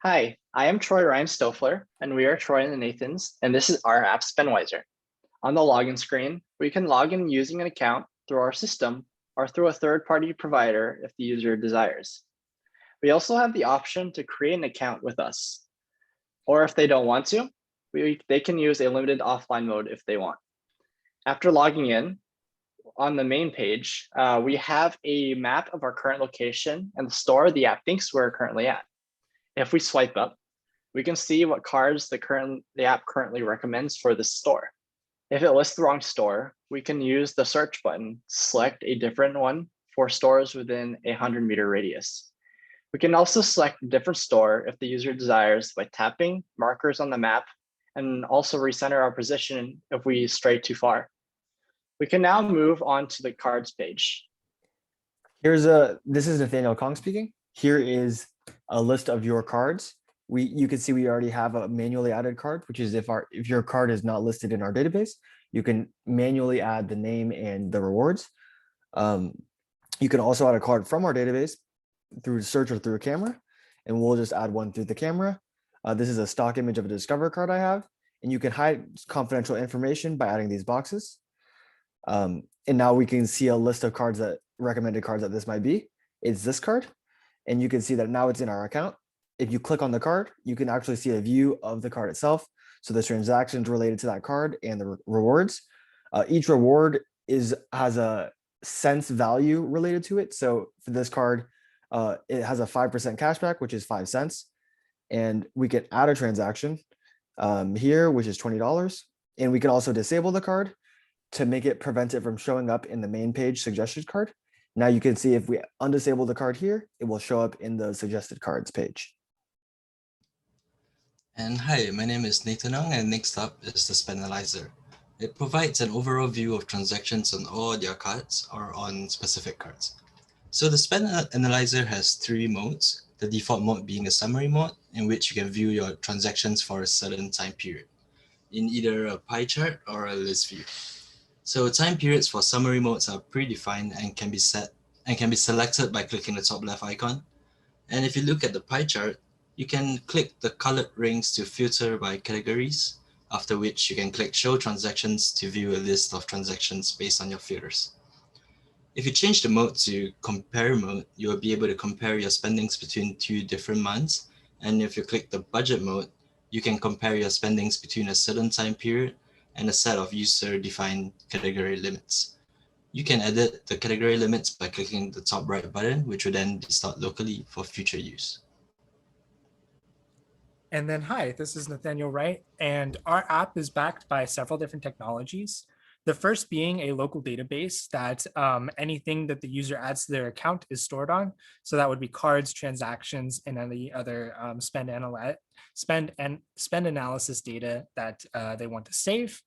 Hi, I am Troy Ryan Stofler, and we are Troy and the Nathans, and this is our app SpendWiser. On the login screen, we can log in using an account through our system or through a third-party provider if the user desires. We also have the option to create an account with us, or if they don't want to, they can use a limited offline mode if they want. After logging in, on the main page, we have a map of our current location and the store the app thinks we're currently at. If we swipe up, we can see what cards the app currently recommends for this store. If it lists the wrong store, we can use the search button to select a different one for stores within a 100-meter radius. We can also select a different store if the user desires by tapping markers on the map and also recenter our position if we stray too far. We can now move on to the cards page. This is Nathaniel Kong speaking. Here is a list of your cards. You can see we already have a manually added card, which is if your card is not listed in our database, you can manually add the name and the rewards. You can also add a card from our database through search or through a camera, and we'll just add one through the camera. This is a stock image of a Discover card I have, and you can hide confidential information by adding these boxes. And now we can see a list of cards recommended cards that this might be. It's this card, and you can see that now it's in our account. If you click on the card, you can actually see a view of the card itself. So the transactions related to that card and the rewards. Each reward has a cents value related to it. So for this card, it has a 5% cashback, which is 5 cents. And we can add a transaction here, which is $20. And we can also disable the card to make it prevent it from showing up in the main page suggested card. Now you can see if we undisable the card here, it will show up in the suggested cards page. And hi, my name is Nathan Ong, and next up is the SpendAnalyzer. It provides an overall view of transactions on all your cards or on specific cards. So the SpendAnalyzer has 3 modes, the default mode being a summary mode, in which you can view your transactions for a certain time period, in either a pie chart or a list view. So time periods for summary modes are predefined and can be selected by clicking the top left icon. And if you look at the pie chart, you can click the colored rings to filter by categories, after which you can click Show Transactions to view a list of transactions based on your filters. If you change the mode to Compare mode, you will be able to compare your spendings between 2 different months. And if you click the Budget mode, you can compare your spendings between a certain time period and a set of user-defined category limits. You can edit the category limits by clicking the top right button, which will then be stored locally for future use. And then, hi, this is Nathaniel Wright, and our app is backed by several different technologies. The first being a local database that anything that the user adds to their account is stored on. So that would be cards, transactions, and any other spend analysis data that they want to save.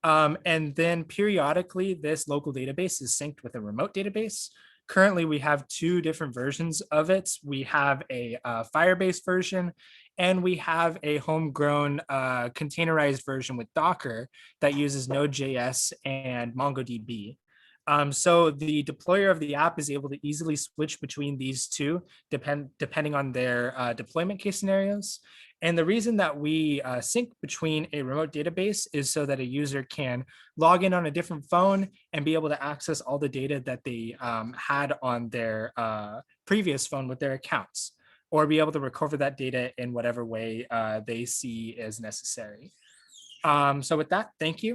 And then periodically, this local database is synced with a remote database. Currently, we have 2 different versions of it. We have a Firebase version, and we have a homegrown containerized version with Docker that uses Node.js and MongoDB. So the deployer of the app is able to easily switch between these 2 depending on their deployment case scenarios. And the reason that we sync between a remote database is so that a user can log in on a different phone and be able to access all the data that they had on their previous phone with their accounts, or be able to recover that data in whatever way they see as necessary. So with that, thank you.